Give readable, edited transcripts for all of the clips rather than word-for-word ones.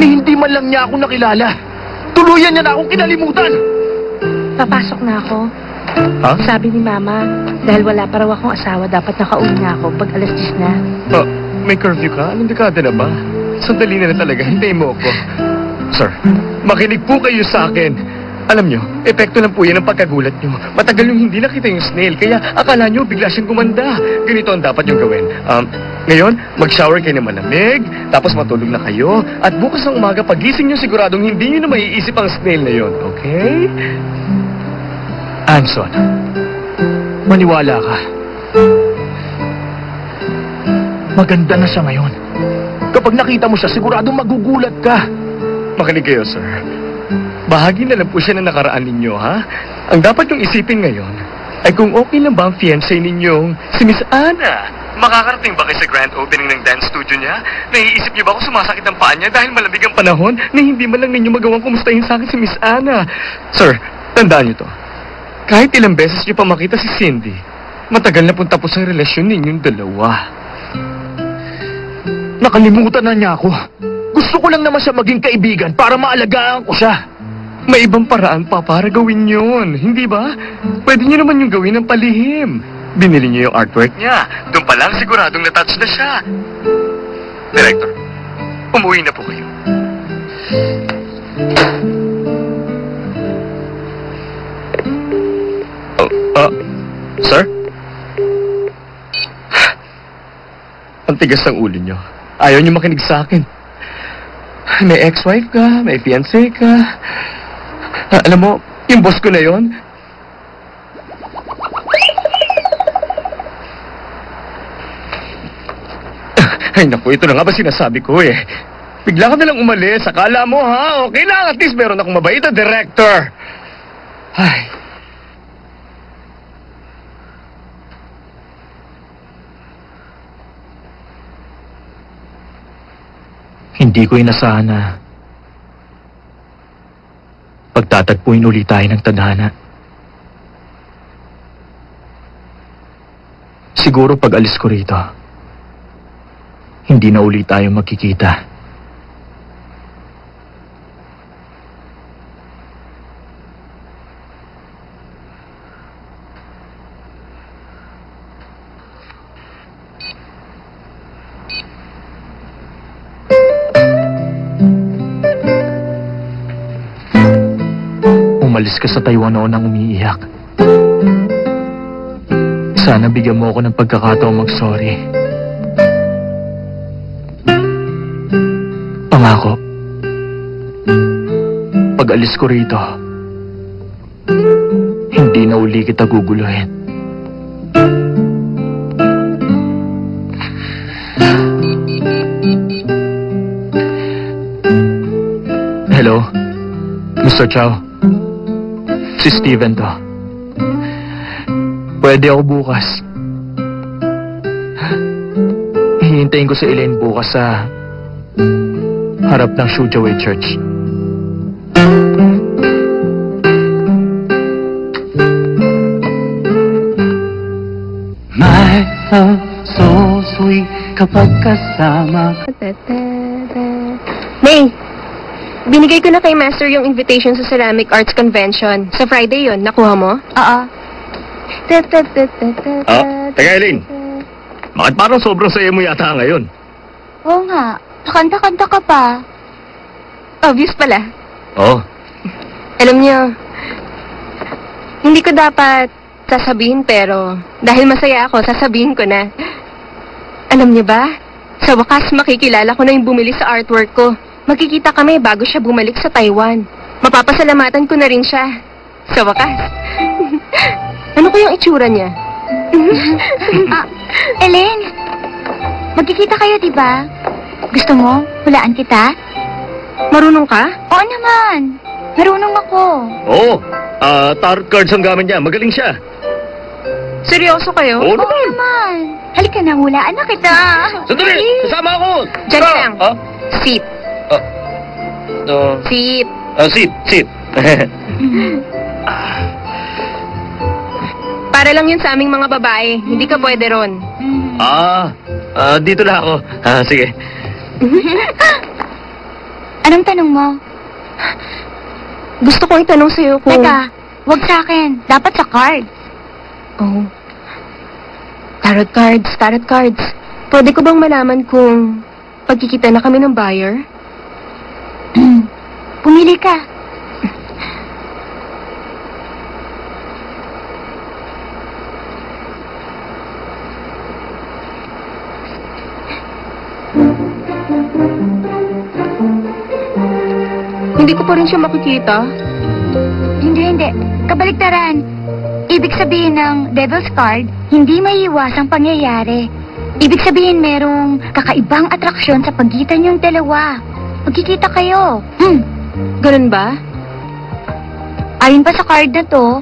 hindi man lang niya ako nakilala. Tuluyan niya na akong kinalimutan. Papasok na ako. Ha? Sabi ni Mama, dahil wala pa raw akong asawa, dapat nakauwi na ako pag alas 10 na. May curfew ka? Anong dekada na ba? Sandali na talaga. Hintayin mo ako. Sir, makinig po kayo sa akin. Alam nyo, epekto lang po yan ang pagkagulat nyo. Matagal yung hindi nakita yung snail, kaya akala nyo bigla siyang gumanda. Ganito ang dapat yung gawin. Ngayon, mag-shower kayo ng malamig, tapos matulog na kayo, at bukas ng umaga pagising nyo siguradong hindi nyo na maiisip ang snail na yon, okay? Anson, maniwala ka. Maganda na siya ngayon. Kapag nakita mo siya, siguradong magugulat ka. Makinig kayo, sir. Bahagi na lang po siya na nakaraan ninyo, ha? Ang dapat yung isipin ngayon ay kung okay lang ba ang fiancé ninyong si Miss Ana. Makakarating ba kayo sa grand opening ng dance studio niya? Naiisip niyo ba kung sumasakit ang paa niya dahil malamig ang panahon na hindi man lang ninyo magawang kumustahin sa akin si Miss Ana? Sir, tandaan niyo to. Kahit ilang beses niyo pa makita si Cindy, matagal na pong tapos ang relasyon ninyong dalawa. Nakalimutan na niya ako. Gusto ko lang naman siya maging kaibigan para maalagaan ko siya. May ibang paraan pa para gawin yun, hindi ba? Pwede niyo naman yung gawin ng palihim. Binili niyo yung artwork niya. Doon pa lang siguradong na-touch na siya. Director, umuwi na po kayo. Sir? Ang tigas ng ulo niyo. Ayaw niyo makinig sa akin. May ex-wife ka, may fiancé ka. Alam mo, yung boss ko na yon. Ay naku, ito na nga ba sinasabi ko eh. Bigla ka nalang umalis. Akala mo ha, okay lang. At least meron akong mabait na director. Ay. Hindi ko inasahan na pagtatagpuin ulit tayo ng tadhana. Siguro pag alis ko rito, hindi na ulit tayo magkikita. Umalis ka sa Taiwan noon nang umiiyak. Sana bigyan mo ako ng pagkakataong mag-sorry. Pangako, pag alis ko rito, hindi na uli kita guguluhin. Hello, Mr. Chow. Si Steven to. Pwede ako bukas. Hihintayin ko si Elaine bukas sa harap ng Shujaway Church. My love, so sweet kapag kasama. May, binigay ko na kay Master yung invitation sa Ceramic Arts Convention. Sa Friday yon, nakuha mo? Oo. Teka Elaine. Bakit parang sobrang saya mo yata ngayon? Oo nga. Nakanta-kanta ka pa. Obvious pala. Oo. Alam niyo, hindi ko dapat sasabihin pero dahil masaya ako, sasabihin ko na. Alam niyo ba? Sa wakas makikilala ko na yung bumili sa artwork ko. Magkikita kami bago siya bumalik sa Taiwan. Mapapasalamatan ko na rin siya. Sa wakas. Ano kayang itsura niya? Elaine, magkikita kayo, diba? Gusto mo? Hulaan kita? Marunong ka? Oo naman. Marunong ako. Oo. Tarot cards ang gamit niya. Magaling siya. Seryoso kayo? Oo Oo naman. Halika na, hulaan na kita. Sandali! Kasama ako! Diyan ka lang. Sit. Sit. Sit. Para lang yun sa aming mga babae. Hindi ka pwede ron. Dito na ako. Sige. Anong tanong mo? Gusto kong itanong sa'yo kung... Teka, wag sa akin. Dapat sa card. Oh. Tarot cards. Pwede ko bang malaman kung pagkikita na kami ng buyer? Pumili ka. Hindi ko pa rin siya makikita. Hindi. Kabaliktaran. Ibig sabihin ng Devil's Card, hindi maiiwasang pangyayari. Ibig sabihin merong kakaibang atraksyon sa pagitan niyong dalawa. Magkikita kayo. Ganun ba? Ayon pa sa card na to,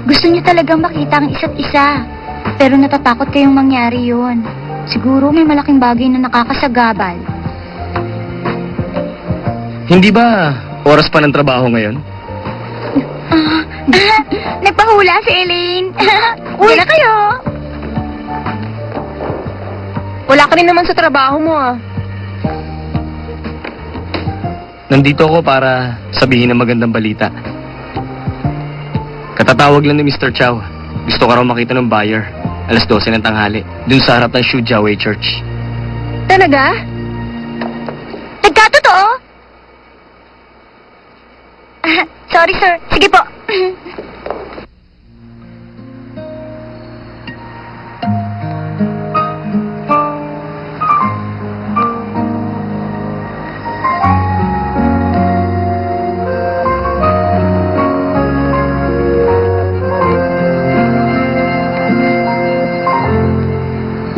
gusto niyo talagang makita ang isa't isa. Pero natatakot kayong mangyari yun. Siguro may malaking bagay na nakakasagabal. Hindi ba oras pa ng trabaho ngayon? Nagpahula si Elaine. Uy, na kayo. Wala ka rin naman sa trabaho mo ah. Nandito ako para sabihin ng magandang balita. Katatawag lang ni Mr. Chow. Gusto ka raw makita ng buyer. 12:00 ng tanghali. Dun sa harap ng Shu Jiawei Church. Talaga? Nagkatotoo? Sorry, sir. Sige po.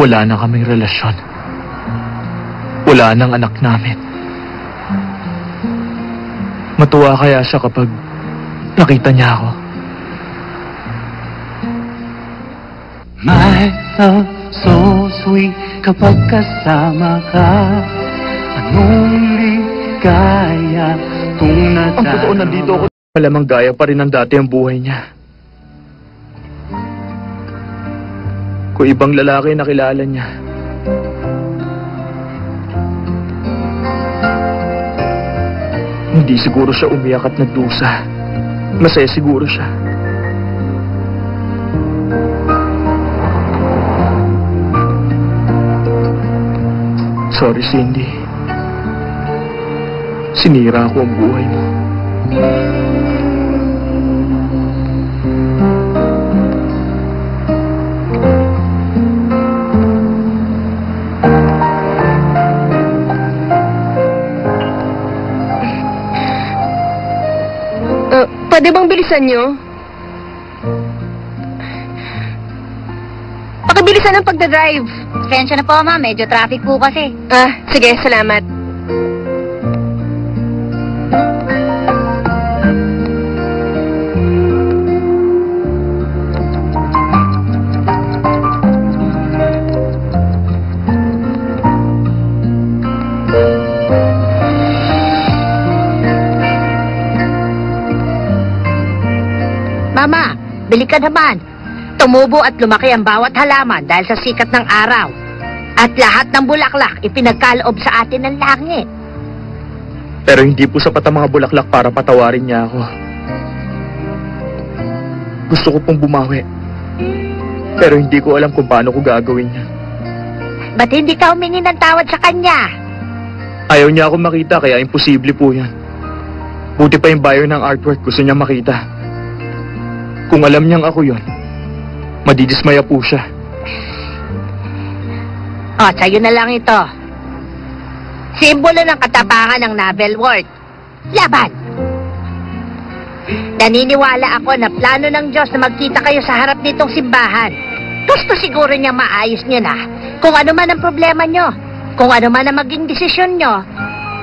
Wala na kaming relasyon. Wala nang anak namin. Matuwa kaya siya kapag nakita niya ako. My love, so sweet kapag kasama ka. Anong ligaya kung Ang totoo, nandito ako. Malamang gaya pa rin ng dati ang buhay niya. Kung ibang lalaki nakilala niya. Hindi siguro siya umiyak at nagdusa. Masaya siguro siya. Sorry, Cindy. Sinira ko ang buhay mo. Pwede bang bilisan nyo? Pakibilisan ang pagdadrive. Pasensya na po, ma'am. Medyo traffic po kasi. Sige, salamat. Mama, bili ka naman. Tumubo at lumaki ang bawat halaman dahil sa sikat ng araw. At lahat ng bulaklak ipinagkaloob sa atin ng langit. Pero hindi po sapat ang mga bulaklak para patawarin niya ako. Gusto ko pong bumawi. Pero hindi ko alam kung paano ko gagawin niya. Ba't hindi ka humingi ng tawad sa kanya? Ayaw niya ako makita kaya imposible po yan. Buti pa yung buyer ng artwork gusto niya makita. Kung alam niyang ako yon, madidismaya po siya. O, sa'yo na lang ito. Simbolo ng katapangan ng novel world. Laban! Naniniwala ako na plano ng Diyos na magkita kayo sa harap nitong simbahan. Gusto siguro niya maayos niyo na kung ano man ang problema niyo. Kung ano man ang maging desisyon niyo,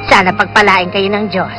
sana pagpalain kayo ng Diyos.